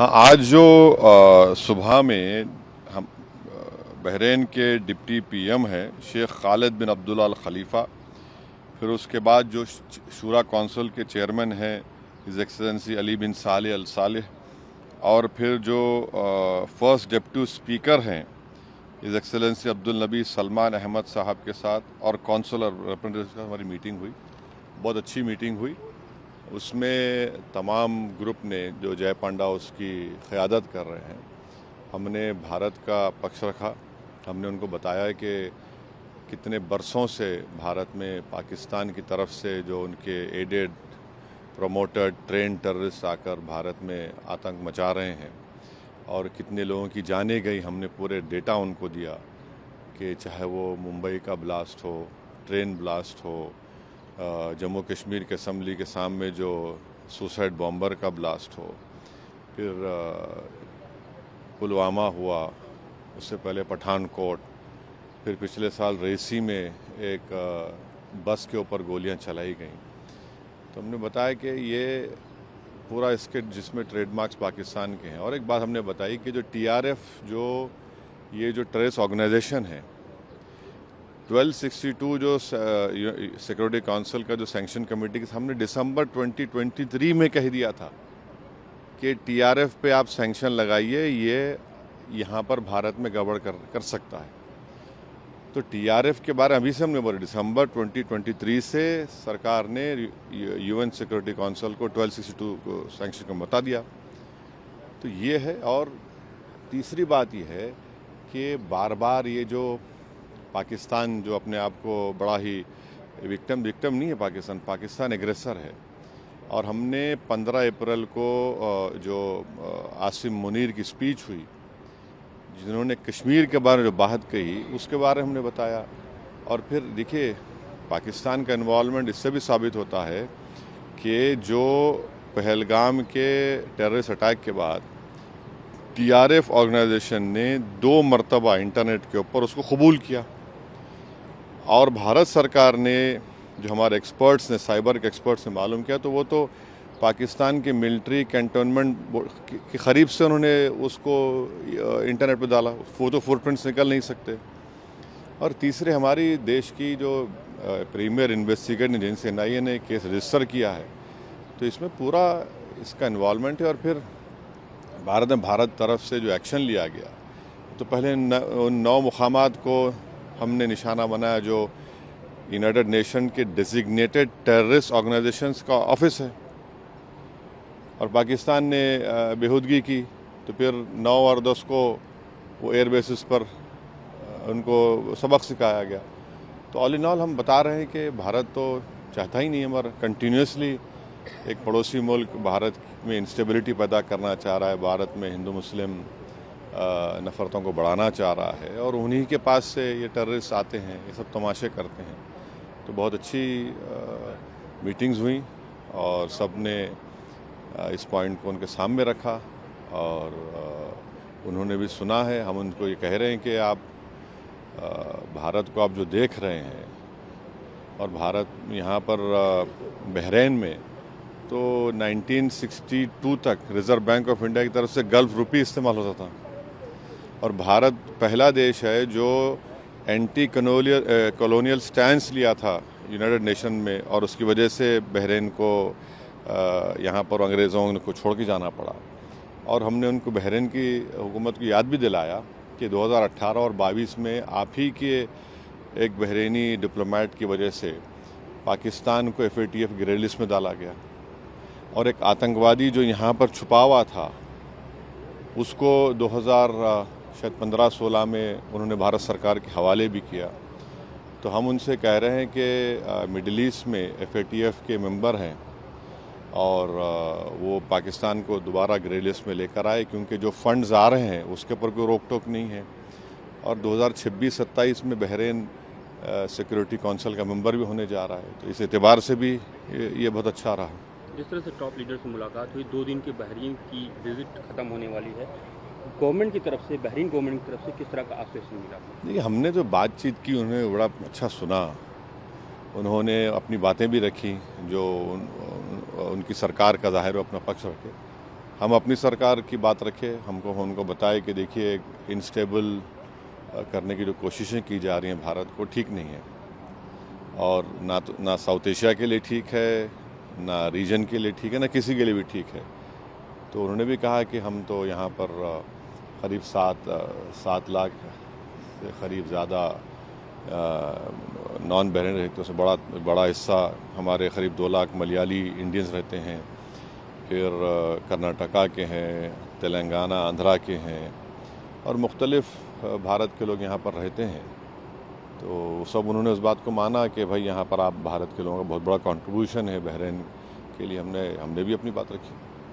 हाँ, आज जो सुबह में हम बहरीन के डिप्टी पीएम हैं शेख खालिद बिन अब्दुल्ला अल खलीफा, फिर उसके बाद जो शूरा कौंसिल के चेयरमैन हैं हिज एक्सेलेंसी अली बिन सालेह अल सालेह, और फिर जो फर्स्ट डिप्टी स्पीकर हैं हिज एक्सेलेंसी अब्दुल नबी सलमान अहमद साहब के साथ और कौंसलर रिप्रेजेंटेटिव की हमारी मीटिंग हुई। बहुत अच्छी मीटिंग हुई। उसमें तमाम ग्रुप ने जो जय पांडा उसकी क़यादत कर रहे हैं, हमने भारत का पक्ष रखा। हमने उनको बताया कि कितने बरसों से भारत में पाकिस्तान की तरफ से जो उनके एडेड प्रमोटेड ट्रेन टेररिस्ट आकर भारत में आतंक मचा रहे हैं और कितने लोगों की जानें गई। हमने पूरे डेटा उनको दिया कि चाहे वो मुंबई का ब्लास्ट हो, ट्रेन ब्लास्ट हो, जम्मू कश्मीर के असम्बली के सामने जो सुसाइड बॉम्बर का ब्लास्ट हो, फिर पुलवामा हुआ, उससे पहले पठानकोट, फिर पिछले साल रेसी में एक बस के ऊपर गोलियां चलाई गईं। तो हमने बताया कि ये पूरा स्किट जिसमें ट्रेडमार्क्स पाकिस्तान के हैं। और एक बात हमने बताई कि जो टीआरएफ जो ये जो टेररिस्ट ऑर्गेनाइजेशन है 1262 जो सिक्योरिटी काउंसिल का जो सैंक्शन कमेटी के हमने दिसंबर 2023 में कह दिया था कि टीआरएफ पे आप सैंक्शन लगाइए, ये यहाँ पर भारत में गड़बड़ कर सकता है। तो टीआरएफ के बारे में अभी से हमने बोले, दिसंबर 2023 से सरकार ने यूएन सिक्योरिटी काउंसिल को 1262 को सैंक्शन को बता दिया। तो ये है। और तीसरी बात ये है कि बार बार ये जो पाकिस्तान जो अपने आप को बड़ा ही विक्टिम नहीं है, पाकिस्तान एग्रेसर है। और हमने 15 अप्रैल को जो आसिम मुनीर की स्पीच हुई, जिन्होंने कश्मीर के बारे में जो बात कही, उसके बारे में हमने बताया। और फिर देखिए, पाकिस्तान का इन्वॉल्वमेंट इससे भी साबित होता है कि जो पहलगाम के टेररिस्ट अटैक के बाद टीआरएफ ऑर्गेनाइजेशन ने 2 मरतबा इंटरनेट के ऊपर उसको कबूल किया, और भारत सरकार ने, जो हमारे एक्सपर्ट्स ने, साइबर के एक्सपर्ट्स ने मालूम किया, तो वो तो पाकिस्तान के मिलिट्री कैंटोनमेंट के करीब से उन्होंने उसको इंटरनेट पे डाला। वो तो फुटप्रिंट्स निकल नहीं सकते। और तीसरे, हमारी देश की जो प्रीमियर इन्वेस्टिगेटिंग एजेंसी एनआईए ने केस रजिस्टर किया है, तो इसमें पूरा इसका इन्वॉल्वमेंट है। और फिर भारत तरफ से जो एक्शन लिया गया, तो पहले उन 9 मुकामात को हमने निशाना बनाया जो यूनाइटेड नेशन के डेजिग्नेटेड टेररिस्ट ऑर्गेनाइजेशंस का ऑफिस है, और पाकिस्तान ने बेहूदगी की। तो फिर 9 और 10 को वो एयर बेसिस पर उनको सबक सिखाया गया। तो ऑल इन ऑल हम बता रहे हैं कि भारत तो चाहता ही नहीं, हमारा कंटिन्यूसली एक पड़ोसी मुल्क भारत में इंस्टेबिलिटी पैदा करना चाह रहा है, भारत में हिंदू मुस्लिम नफ़रतों को बढ़ाना चाह रहा है, और उन्हीं के पास से ये टेररिस्ट आते हैं, ये सब तमाशे करते हैं। तो बहुत अच्छी मीटिंग्स हुई और सब ने इस पॉइंट को उनके सामने रखा, और उन्होंने भी सुना है। हम उनको ये कह रहे हैं कि आप भारत को आप जो देख रहे हैं, और भारत यहाँ पर बहरीन में तो 1962 तक रिज़र्व बैंक ऑफ इंडिया की तरफ से गल्फ रुपी इस्तेमाल होता था, और भारत पहला देश है जो एंटी कॉलोनियल स्टैंस लिया था यूनाइटेड नेशन में, और उसकी वजह से बहरीन को यहाँ पर अंग्रेज़ों को छोड़ के जाना पड़ा। और हमने उनको बहरीन की हुकूमत को याद भी दिलाया कि 2018 और 22 में आप ही के एक बहरीनी डिप्लोमेट की वजह से पाकिस्तान को FATF ग्रे लिस्ट में डाला गया, और एक आतंकवादी जो यहाँ पर छुपा हुआ था उसको 2015-16 में उन्होंने भारत सरकार के हवाले भी किया। तो हम उनसे कह रहे हैं कि मिडिल ईस्ट में FATF के मेंबर हैं, और वो पाकिस्तान को दोबारा ग्रे लिस्ट में लेकर आए, क्योंकि जो फंड्स आ रहे हैं उसके ऊपर कोई रोक टोक नहीं है। और 2026-27 में बहरीन सिक्योरिटी काउंसिल का मेंबर भी होने जा रहा है। तो इस एतबार से भी ये बहुत अच्छा रहा। जिस तरह से टॉप लीडर से मुलाकात हुई, 2 दिन की बहरीन की विजिट ख़त्म होने वाली है, गवर्नमेंट की तरफ से, बहरीन गवर्नमेंट की तरफ से किस तरह का आश्वासन मिला? देखिए, हमने जो बातचीत की उन्होंने बड़ा अच्छा सुना। उन्होंने अपनी बातें भी रखी जो उनकी सरकार का ज़ाहिर अपना पक्ष रखे। हम अपनी सरकार की बात रखे, उनको बताए कि देखिए इनस्टेबल करने की जो कोशिशें की जा रही हैं भारत को, ठीक नहीं है, और ना साउथ एशिया के लिए ठीक है, ना रीजन के लिए ठीक है, ना किसी के लिए भी ठीक है। तो उन्होंने भी कहा कि हम तो यहाँ पर करीब 7 लाख से करीब ज़्यादा नॉन बहरीन रहते हैं, बड़ा हिस्सा हमारे करीब 2 लाख मलयाली इंडियंस रहते हैं, फिर कर्नाटका के हैं, तेलंगाना आंध्रा के हैं, और मुख्तलिफ भारत के लोग यहाँ पर रहते हैं। तो सब उन्होंने उस बात को माना कि भाई यहाँ पर आप भारत के लोगों का बहुत बड़ा कंट्रीब्यूशन है बहरीन के लिए, हमने भी अपनी बात रखी।